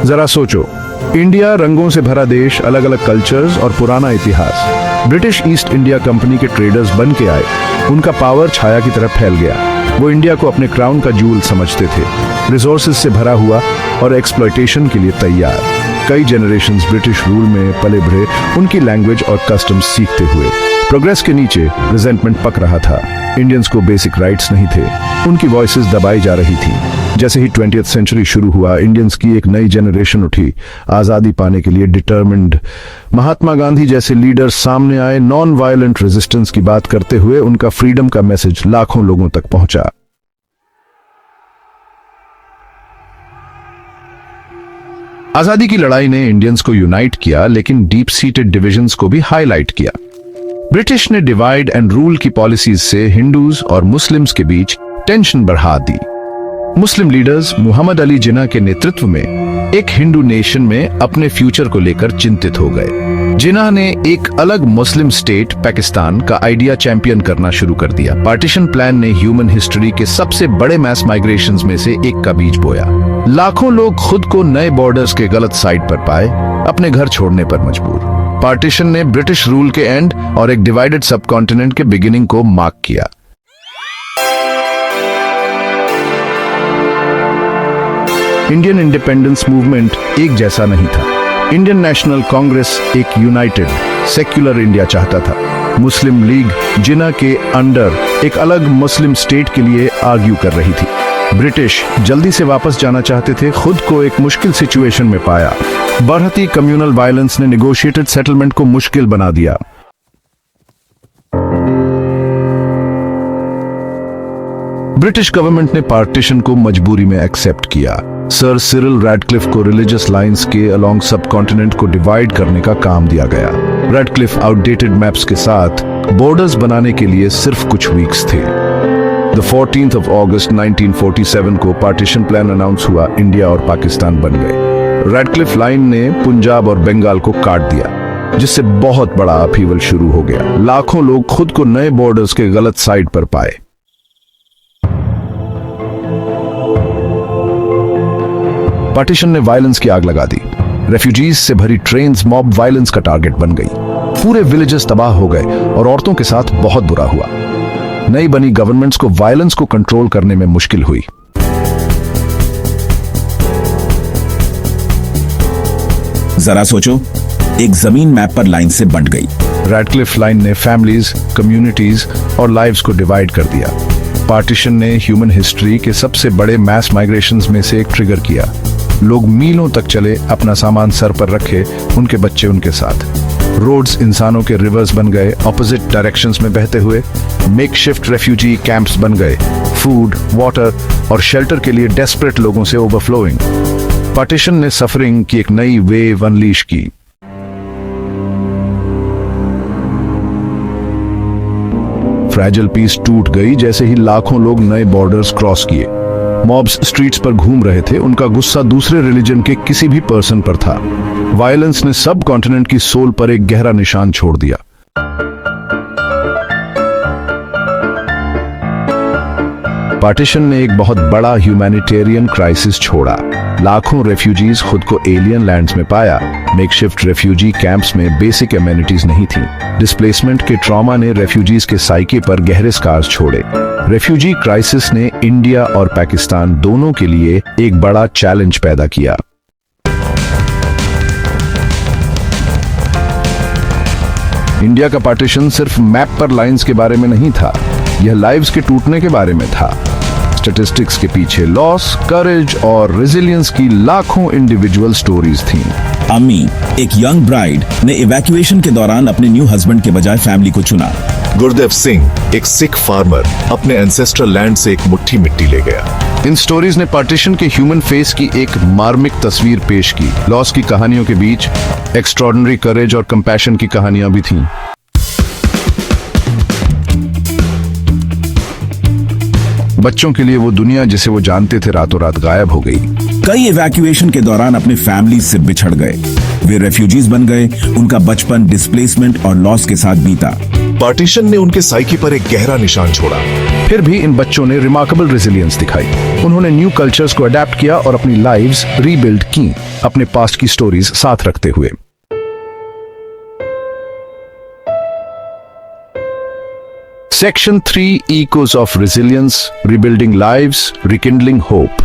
जरा सोचो, इंडिया रंगों से भरा देश, अलग अलग कल्चर्स और पुराना इतिहास। ब्रिटिश ईस्ट इंडिया कंपनी के ट्रेडर्स बन के आए, उनका पावर छाया की तरफ फैल गया। वो इंडिया को अपने क्राउन का जूल समझते थे, रिसोर्सेज से भरा हुआ और एक्सप्लॉयटेशन के लिए तैयार। कई जनरेशंस ब्रिटिश रूल में पले बढ़े, उनकी लैंग्वेज और कस्टम्स सीखते हुए। प्रोग्रेस के नीचे रिजेंटमेंट पक रहा था। इंडियंस को बेसिक राइट्स नहीं थे, उनकी वॉइसेस दबाई जा रही थी। जैसे ही 20वीं सेंचुरी शुरू हुआ, इंडियंस की एक नई जनरेशन उठी, आजादी पाने के लिए डिटर्मिन्ड। महात्मा गांधी जैसे लीडर्स सामने आए, नॉन वायलेंट रेजिस्टेंस की बात करते हुए उनका फ्रीडम का मैसेज लाखों लोगों तक पहुंचा। आजादी की लड़ाई ने इंडियंस को यूनाइट किया, लेकिन डीप सीटेड डिविजन्स को भी हाईलाइट किया। ब्रिटिश ने डिवाइड एंड रूल की पॉलिसीज से हिंदूज और मुस्लिम्स के बीच टेंशन बढ़ा दी। मुस्लिम लीडर्स मोहम्मद अली जिन्ना के नेतृत्व में एक हिंदू नेशन में अपने फ्यूचर को लेकर चिंतित हो गए। जिन्ना ने एक अलग मुस्लिम स्टेट पाकिस्तान का आइडिया चैंपियन करना शुरू कर दिया। पार्टीशन प्लान ने ह्यूमन हिस्ट्री के सबसे बड़े मैस माइग्रेशंस में से एक का बीज बोया। लाखों लोग खुद को नए बॉर्डर्स के गलत साइड पर पाए, अपने घर छोड़ने पर मजबूर। पार्टीशन ने ब्रिटिश रूल के एंड और एक डिवाइडेड सबकॉन्टिनेंट के बिगिनिंग को मार्क किया। इंडियन इंडिपेंडेंस मूवमेंट एक जैसा नहीं था। इंडियन नेशनल कांग्रेस एक यूनाइटेड सेक्युलर इंडिया चाहता था। मुस्लिम लीग जिन्ना के अंडर एक अलग मुस्लिम स्टेट के लिए आर्ग्यू कर रही थी। ब्रिटिश जल्दी से वापस जाना चाहते थे, खुद को एक मुश्किल सिचुएशन में पाया। बढ़ती कम्युनल वायलेंस ने नेगोशिएटेड सेटलमेंट को मुश्किल बना दिया। ब्रिटिश गवर्नमेंट ने पार्टीशन को मजबूरी में एक्सेप्ट किया। सर सिरिल रैडक्लिफ को रिलीजियस लाइंस के अलोंग सब कॉन्टिनेंट को डिवाइड करने का काम दिया गया। रैडक्लिफ आउटडेटेड मैप्स के साथ बॉर्डर्स बनाने के लिए सिर्फ कुछ वीक्स थे। द 14th of August 1947 को पार्टीशन प्लान अनाउंस हुआ, इंडिया और पाकिस्तान बन गए। रैडक्लिफ लाइन ने पंजाब और बंगाल को काट दिया, जिससे बहुत बड़ा अपहीवल शुरू हो गया। लाखों लोग खुद को नए बॉर्डर्स के गलत साइड पर पाए। पार्टीशन ने वायलेंस की आग लगा दी। रेफ्यूजीज से भरी ट्रेन्स मॉब वायलेंस का टारगेट बन गई। पूरे विलेजेस तबाह हो गए और औरतों के साथ बहुत बुरा हुआ। नई बनी गवर्नमेंट्स को वायलेंस को कंट्रोल करने में मुश्किल हुई। जरा सोचो, एक जमीन मैप पर लाइन से बंट गई। रैडक्लिफ लाइन ने फैमिलीज, कम्युनिटीज और लाइव्स को डिवाइड कर दिया। पार्टीशन ने ह्यूमन हिस्ट्री के सबसे बड़े मैस माइग्रेशंस में से एक ट्रिगर किया। लोग मीलों तक चले, अपना सामान सर पर रखे, उनके बच्चे उनके साथ। रोड्स इंसानों के रिवर्स बन गए, ऑपोजिट डायरेक्शंस में बहते हुए। मेकशिफ्ट रेफ्यूजी कैंप्स बन गए, फूड, वाटर और शेल्टर के लिए डेस्परेट लोगों से ओवरफ्लोइंग। पार्टीशन ने सफरिंग की एक नई वेव अनलीश की। फ्रैजिल पीस टूट गई जैसे ही लाखों लोग नए बॉर्डर्स क्रॉस किए। मॉब्स स्ट्रीट्स पर घूम रहे थे, उनका गुस्सा दूसरे रिलीजन के किसी भी पर्सन पर था। वायलेंस ने सब कॉन्टिनेंट की सोल पर एक गहरा निशान छोड़ दिया। पार्टीशन ने एक बहुत बड़ा ह्यूमैनिटेरियन क्राइसिस छोड़ा। लाखों रेफ्यूजीज खुद को एलियन लैंड्स में पाया। मेकशिफ्ट रेफ्यूजी कैंप्स में बेसिक एमेनिटीज नहीं थी। डिस्प्लेसमेंट के ट्रॉमा ने रेफ्यूजीज के साइके पर गहरे स्कार्स छोड़े। रेफ्यूजी क्राइसिस ने इंडिया और पाकिस्तान दोनों के लिए एक बड़ा चैलेंज पैदा किया। इंडिया का पार्टीशन सिर्फ मैप पर लाइंस के बारे में नहीं था, यह लाइव्स के टूटने के बारे में था। स्टैटिस्टिक्स के पीछे लॉस, करेज और रेजिलियंस की लाखों इंडिविजुअल स्टोरीज थीं। अम्मी, एक यंग ब्राइड ने इवैक्यूएशन के दौरान अपने न्यू हस्बैंड के बजाय फैमिली को चुना। गुरदेव सिंह, एक सिख फार्मर, अपने एंसेस्ट्रल लैंड से एक मुट्ठी मिट्टी ले गया। इन स्टोरीज ने पार्टीशन के ह्यूमन फेस की एक मार्मिक तस्वीर पेश की। लॉस की कहानियों के बीच एक्स्ट्रॉर्डिनरी करेज और कंपैशन की कहानियां भी थीं। बच्चों के लिए वो दुनिया जिसे वो जानते थे रातों रात गायब हो गई। कई इवैक्यूएशन के दौरान अपने फैमिली से बिछड़ गए। वे रेफ्यूजीज बन गए। उनका बचपन डिस्प्लेसमेंट और लॉस के साथ बीता। पार्टीशन ने उनके साइकी पर एक गहरा निशान छोड़ा। फिर भी इन बच्चों ने रिमार्केबल रेजिलियंस दिखाई। उन्होंने न्यू कल्चर्स को अडेप्ट किया और अपनी लाइव्स रीबिल्ड की, अपने पास्ट की स्टोरीज साथ रखते हुए। Section 3 Echoes of Resilience, Rebuilding Lives, Rekindling Hope।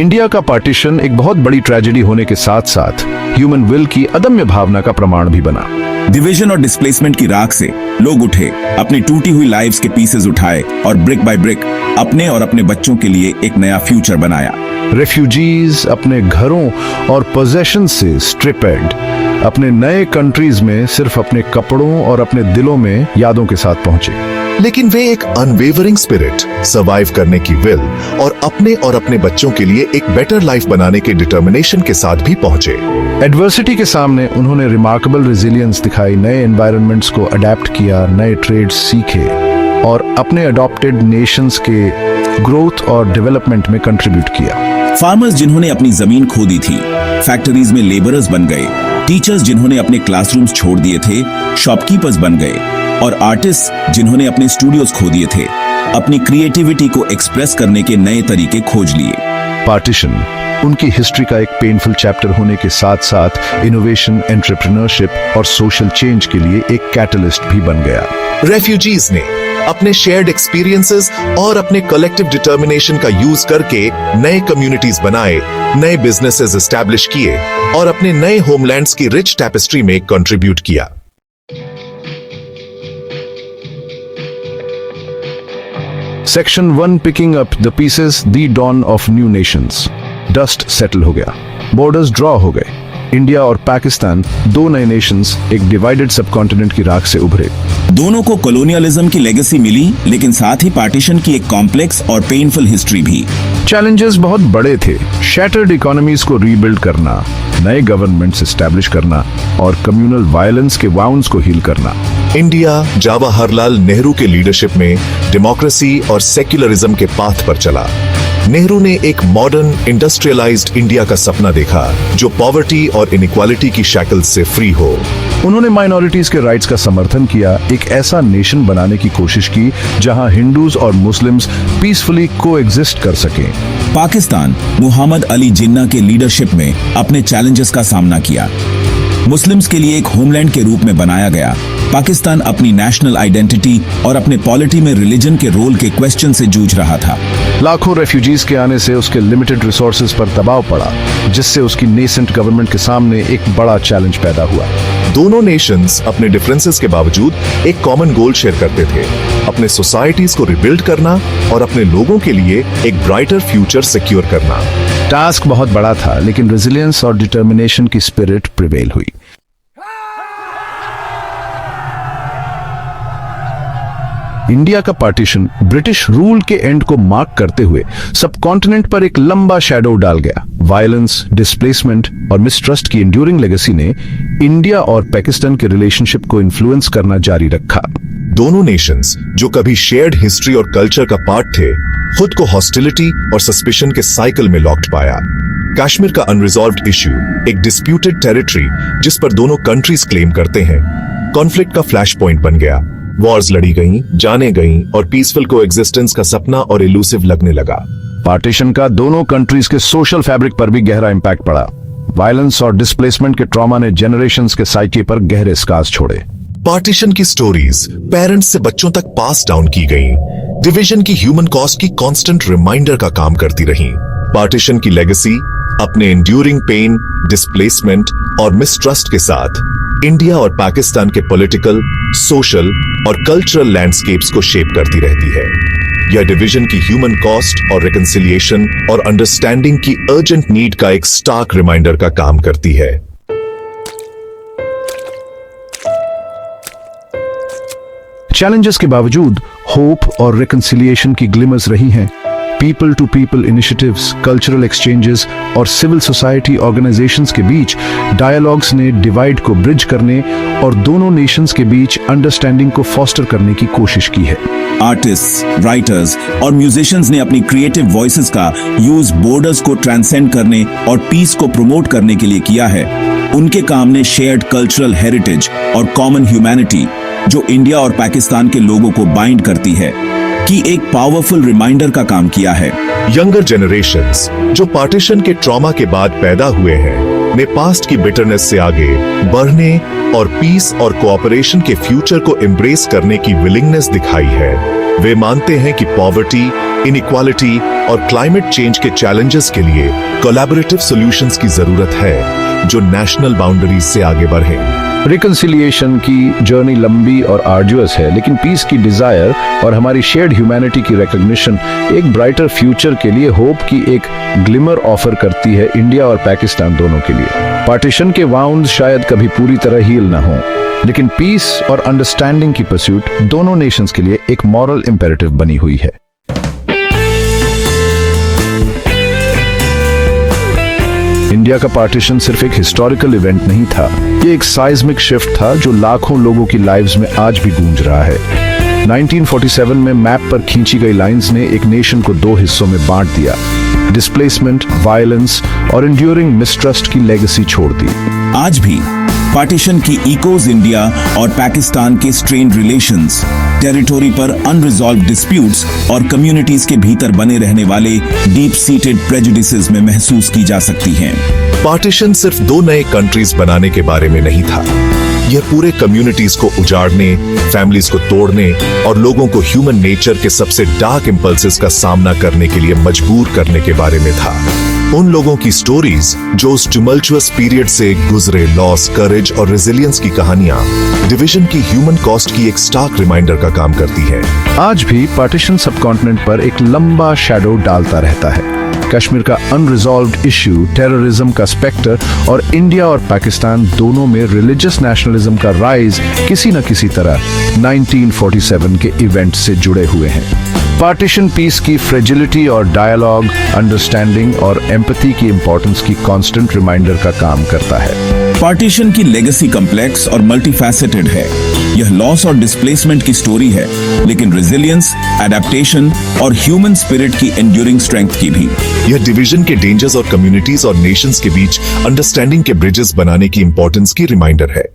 India का पार्टीशन एक बहुत बड़ी ट्रेजेडी होने के साथ साथ ह्यूमन विल की अदम्य भावना का प्रमाण भी बना। डिवीजन और डिस्प्लेसमेंट की राख से लोग उठे, अपनी टूटी हुई लाइव्स के पीसेस उठाए और ब्रिक बाय ब्रिक अपने और अपने बच्चों के लिए एक नया फ्यूचर बनाया। रेफ्यूजीज अपने घरों और पोजेशन से स्ट्रिपेड अपने नए कंट्रीज में सिर्फ अपने कपड़ों और अपने दिलों में यादों के साथ पहुंचे। लेकिन वे एक अनवेवरिंग स्पिरिट, सर्वाइव करने की विल और अपने बच्चों के लिए एक बेटर लाइफ बनाने के डिटर्मिनेशन के साथ भी पहुंचे। एडवर्सिटी के सामने उन्होंने रिमार्केबल रेजिलियंस दिखाई, नए एनवायरनमेंट्स को अडेप्ट किया, नए ट्रेड्स सीखे और अपने अडॉप्टेड नेशंस के ग्रोथ और डेवलपमेंट में कंट्रीब्यूट किया। फार्मर्स जिन्होंने अपनी जमीन खो दी थी, फैक्ट्रीज में लेबरर्स बन गए, टीचर्स जिन्होंने अपने क्लासरूम्स छोड़ दिए थे, शॉपकीपर्स बन गए, और आर्टिस्ट जिन्होंने अपने स्टूडियोज खो दिए थे, अपनी क्रिएटिविटी को एक्सप्रेस करने के नए तरीके खोज लिए। पार्टीशन उनकी हिस्ट्री का एक पेनफुल चैप्टर होने के साथ साथ इनोवेशन, एंटरप्रेन्योरशिप और सोशल चेंज के लिए एक कैटलिस्ट भी बन गया। रेफ्यूजीज ने अपने शेयर्ड एक्सपीरियंसेस और अपने कलेक्टिव डिटर्मिनेशन का यूज करके नए कम्युनिटीज बनाए, नए बिजनेसेस एस्टैब्लिश किए और अपने नए होमलैंड्स की रिच टैपेस्ट्री में कंट्रीब्यूट किया। Section 1 picking up the pieces, the dawn of new nations. Dust settle हो गया, बॉर्डर्स ड्रॉ हो गए। इंडिया और पाकिस्तान, दो नए नेशंस, एक डिवाइडेड सबकॉन्टिनेंट की राख से उभरे। दोनों को कॉलोनियलिज्म की लेगेसी मिली, लेकिन साथ ही पार्टीशन की एक कॉम्प्लेक्स और पेनफुल हिस्ट्री भी। चैलेंजेस बहुत बड़े थे, शैटर्ड इकोनॉमीज को रीबिल्ड करना, नए गवर्नमेंट्स एस्टैब्लिश करना और कम्युनल वायलेंस के वाउंड्स को हील करना। इंडिया जवाहरलाल नेहरू के लीडरशिप में डेमोक्रेसी और सेक्युलरिज्म के पाथ पर चला। नेहरू ने एक मॉडर्न इंडस्ट्रियलाइज्ड इंडिया का सपना देखा जो पॉवर्टी और इनइक्वालिटी की शैकल्स से फ्री हो। उन्होंने माइनॉरिटीज के राइट्स का समर्थन किया, एक ऐसा नेशन बनाने की कोशिश की जहां हिंदूज और मुस्लिम्स पीसफुली कोएग्जिस्ट कर सकें। पाकिस्तान मुहम्मद अली जिन्ना के लीडरशिप में अपने चैलेंजेस का सामना किया। मुस्लिम्स के लिए एक होमलैंड के रूप में बनाया गया। पाकिस्तान अपनी नेशनल आइडेंटिटी और अपने पॉलिटी में रिलीजन के रोल के क्वेश्चन से जूझ रहा था। लाखों रेफ्यूजीज के आने से उसके लिमिटेड रिसोर्सेज पर दबाव पड़ा, जिससे उसकी नेसेंट गवर्नमेंट के सामने एक बड़ा चैलेंज पैदा हुआ। दोनों नेशंस अपने डिफरेंसेस के बावजूद एक कॉमन गोल शेयर करते थे, अपने सोसाइटीज को रिबिल्ड करना और अपने लोगों के लिए एक ब्राइटर फ्यूचर सिक्योर करना। टास्क बहुत बड़ा था, लेकिन रेजिलियंस और डिटर्मिनेशन की स्पिरिट प्रिवेल हुई। इंडिया का पार्टीशन ब्रिटिश रूल के एंड को मार्क करते हुए सब कॉन्टिनेंट पर एक लंबा शैडो डाल गया। वायलेंस, डिस्प्लेसमेंट और मिसट्रस्ट की एंड्यूरिंग लेगेसी ने इंडिया और पाकिस्तान के रिलेशनशिप को इन्फ्लुएंस करना जारी रखा। दोनों नेशंस जो कभी शेयर्ड हिस्ट्री और कल्चर का पार्ट थे, खुद को हॉस्टिलिटी और सस्पिशन के साइकिल में लॉक्ड पाया। कश्मीर का अनरिजॉल्व्ड इश्यू, एक डिस्प्यूटेड टेरिटरी जिस पर दोनों कंट्रीज क्लेम करते हैं, कॉन्फ्लिक्ट का फ्लैश पॉइंट बन गया। वॉर्स लड़ी गईं, जाने गईं और पीसफुल कोएग्जिस्टेंस का सपना और इलूसिव लगने लगा। पार्टीशन का दोनों कंट्रीज के सोशल फैब्रिक पर भी गहरा इंपैक्ट पड़ा। वायलेंस और डिस्प्लेसमेंट के ट्रॉमा ने जनरेशंस के साइकी पर गहरे स्कार्स छोड़े। पार्टीशन की स्टोरीज पेरेंट्स से बच्चों तक पास डाउन की गईं, डिवीजन की ह्यूमन कॉस्ट की कांस्टेंट रिमाइंडर का काम करती रहीं। पार्टीशन की लेगेसी अपने एंड्यूरिंग पेन, डिस्प्लेसमेंट और मिसट्रस्ट के साथ इंडिया और पाकिस्तान के पॉलिटिकल, सोशल और कल्चरल लैंडस्केप्स को शेप करती रहती है। यह डिवीजन की ह्यूमन कॉस्ट और रिकंसिलिएशन और अंडरस्टैंडिंग की अर्जेंट नीड का एक स्टार्क रिमाइंडर का काम करती है। चैलेंजेस के बावजूद होप और रिकंसिलिएशन की ग्लिमर्स रही हैं। People to people initiatives, cultural exchanges और सिविल सोसाइटी ऑर्गेनाइजेशंस के बीच डायलॉग्स ने डिवाइड को ब्रिज करने और दोनों नेशंस के बीच अंडरस्टैंडिंग को फॉस्टर करने की कोशिश की है। आर्टिस्ट्स, राइटर्स और म्यूजिशियंस ने अपनी क्रिएटिव वॉइसेस का यूज बॉर्डर्स को ट्रांसेंड करने और पीस को प्रमोट करने के लिए किया है। उनके काम ने शेयर्ड कल्चरल हेरिटेज और कॉमन ह्यूमैनिटी जो इंडिया और पाकिस्तान के लोगों को बाइंड करती है, की एक पावरफुल रिमाइंडर का काम किया है। यंगर जनरेशंस जो पार्टीशन के ट्रॉमा के बाद पैदा हुए हैं ने पास्ट की बिटरनेस से आगे बढ़ने और पीस और कोऑपरेशन के फ्यूचर को एम्ब्रेस करने की विलिंगनेस दिखाई है। वे मानते हैं कि पॉवर्टी, इनइक्वालिटी और क्लाइमेट चेंज के चैलेंजेस के लिए कोलैबोरेटिव सॉल्यूशंस की जरूरत है जो नेशनल बाउंड्रीज से आगे बढ़े। रिकंसिलिएशन की जर्नी लंबी और आर्जुअस है, लेकिन पीस की डिजायर और हमारी शेयर्ड ह्यूमैनिटी की रिकॉग्निशन एक ब्राइटर फ्यूचर के लिए होप की एक ग्लिमर ऑफर करती है इंडिया और पाकिस्तान दोनों के लिए। पार्टीशन के वाउंड्स शायद कभी पूरी तरह हील ना हो, लेकिन पीस और अंडरस्टैंडिंग की परस्यूट दोनों नेशंस के लिए एक मॉरल इंपेरेटिव बनी हुई है। इंडिया का पार्टीशन सिर्फ एक हिस्टोरिकल इवेंट नहीं था, ये एक साइज्मिक शिफ्ट था जो लाखों लोगों की लाइव्स में आज भी गूंज रहा है। 1947 में मैप पर खींची गई लाइंस ने एक नेशन को दो हिस्सों में बांट दिया, डिस्प्लेसमेंट, वायलेंस और एंड्यूरिंग मिसट्रस्ट की लेगेसी छोड़ दी। आज भी पार्टीशन की इकोज इंडिया और पाकिस्तान के स्ट्रेन्ड रिलेशंस, टेरिटोरी पर अनरिजॉल्व डिस्प्यूट्स और कम्युनिटीज के भीतर बने रहने वाले डीप सीटेड प्रेजुडिसेस में महसूस की जा सकती हैं। पार्टीशन सिर्फ दो नए कंट्रीज बनाने के बारे में नहीं था, यह पूरे कम्युनिटीज को उजाड़ने, फैमिलीज को तोड़ने और लोगों को ह्यूमन नेचर के सबसे डार्क इंपल्सेस का सामना करने के लिए मजबूर करने के बारे में था। उन लोगों की स्टोरीज जो उस टुमल्चुअस पीरियड से गुजरे, लॉस, करेज और रेजिलियंस की कहानियां डिवीजन की ह्यूमन कॉस्ट की एक स्टार्क रिमाइंडर का काम करती है। आज भी पार्टीशन सबकॉन्टिनेंट पर एक लंबा शैडो डालता रहता है। कश्मीर का अनरिजॉल्व्ड इश्यू, टेररिज्म का स्पेक्टर और इंडिया और पाकिस्तान दोनों में रिलीजियस नेशनलिज्म का राइज किसी न किसी तरह 1947 के इवेंट से जुड़े हुए हैं। पार्टीशन पीस की फ्रेजिलिटी और डायलॉग, अंडरस्टैंडिंग और एम्पैथी की इंपॉर्टेंस की कांस्टेंट रिमाइंडर का काम करता है। पार्टीशन की लेगेसी कॉम्प्लेक्स और मल्टीफैसेटेड है। यह लॉस और डिस्प्लेसमेंट की स्टोरी है, लेकिन रेजिलियंस, एडेप्टेशन और ह्यूमन स्पिरिट की एंड्यूरिंग स्ट्रेंथ की भी। यह डिवीजन के डेंजर्स और कम्युनिटीज और नेशंस के बीच अंडरस्टैंडिंग के ब्रिजेस बनाने की इंपॉर्टेंस की रिमाइंडर है।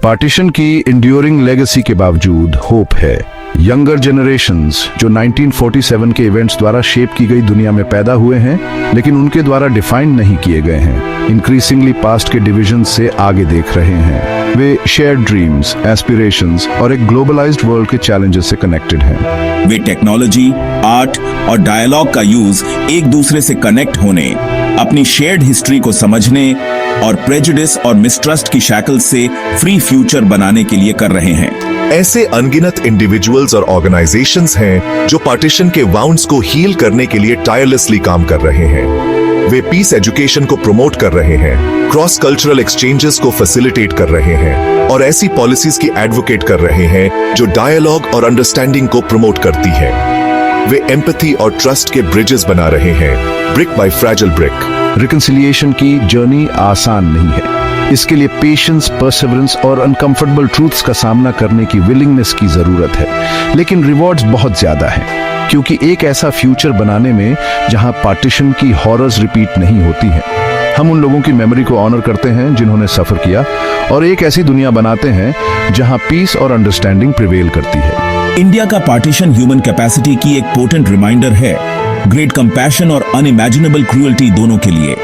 पार्टीशन की इंड्यूरिंग लेगेसी के बावजूद होप है। यंगर जनरेशंस जो 1947 के इवेंट्स द्वारा शेप की गई दुनिया में पैदा हुए हैं, लेकिन उनके द्वारा डिफाइन नहीं किए गए हैं, इंक्रीजिंगली पास्ट के डिविजन से आगे देख रहे हैं। वे शेयर्ड ड्रीम्स, एस्पिरेशंस और एक ग्लोबलाइज्ड वर्ल्ड के चैलेंजेस से कनेक्टेड हैं। वे टेक्नोलॉजी, आर्ट और डायलॉग का यूज एक दूसरे से कनेक्ट होने, अपनी शेयर्ड हिस्ट्री को समझने और प्रेजुडिस और मिसट्रस्ट की शैकल से फ्री फ्यूचर बनाने के लिए कर रहे हैं। ऐसे अनगिनत इंडिविजुअल्स और ऑर्गेनाइजेशंस हैं जो पार्टीशन के वाउंड्स को हील करने के लिए टायरलेसली काम कर रहे हैं। वे पीस एजुकेशन को प्रमोट कर रहे हैं, क्रॉस कल्चरल एक्सचेंजेस को फैसिलिटेट कर रहे हैं और ऐसी पॉलिसीज की एडवोकेट कर रहे हैं जो डायलॉग और अंडरस्टैंडिंग को प्रमोट करती है। वे एम्पैथी और ट्रस्ट के ब्रिजेस बना रहे हैं, ब्रिक बाय फ्रैजिल ब्रिक। रिकंसिलिएशन की जर्नी आसान नहीं है। इसके लिए पेशेंस, परसेवरेंस और अनकंफर्टेबल ट्रूथ्स का सामना करने की विलिंगनेस की जरूरत है, लेकिन रिवॉर्ड्स बहुत ज्यादा हैं, क्योंकि एक ऐसा फ्यूचर बनाने में जहां पार्टीशन की हॉरर्स रिपीट नहीं होती हैं, हम उन लोगों की मेमोरी को ऑनर करते हैं जिन्होंने सफर किया और एक ऐसी दुनिया बनाते हैं जहां पीस और अंडरस्टैंडिंग प्रिवेल करती है। इंडिया का पार्टीशन ह्यूमन कैपेसिटी की एक पोटेंट रिमाइंडर है, ग्रेट कंपैशन और अनइमेजिनेबल क्रूएल्टी दोनों के लिए।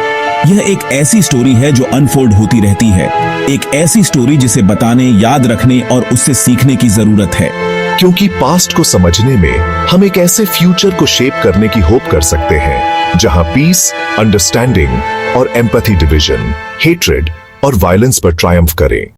यह एक ऐसी स्टोरी है जो अनफोल्ड होती रहती है, एक ऐसी स्टोरी जिसे बताने, याद रखने और उससे सीखने की जरूरत है। क्योंकि पास्ट को समझने में हम एक ऐसे फ्यूचर को शेप करने की होप कर सकते हैं जहां पीस, अंडरस्टैंडिंग और एम्पैथी डिवीजन, हेट्रेड और वायलेंस पर ट्रायम्फ करें।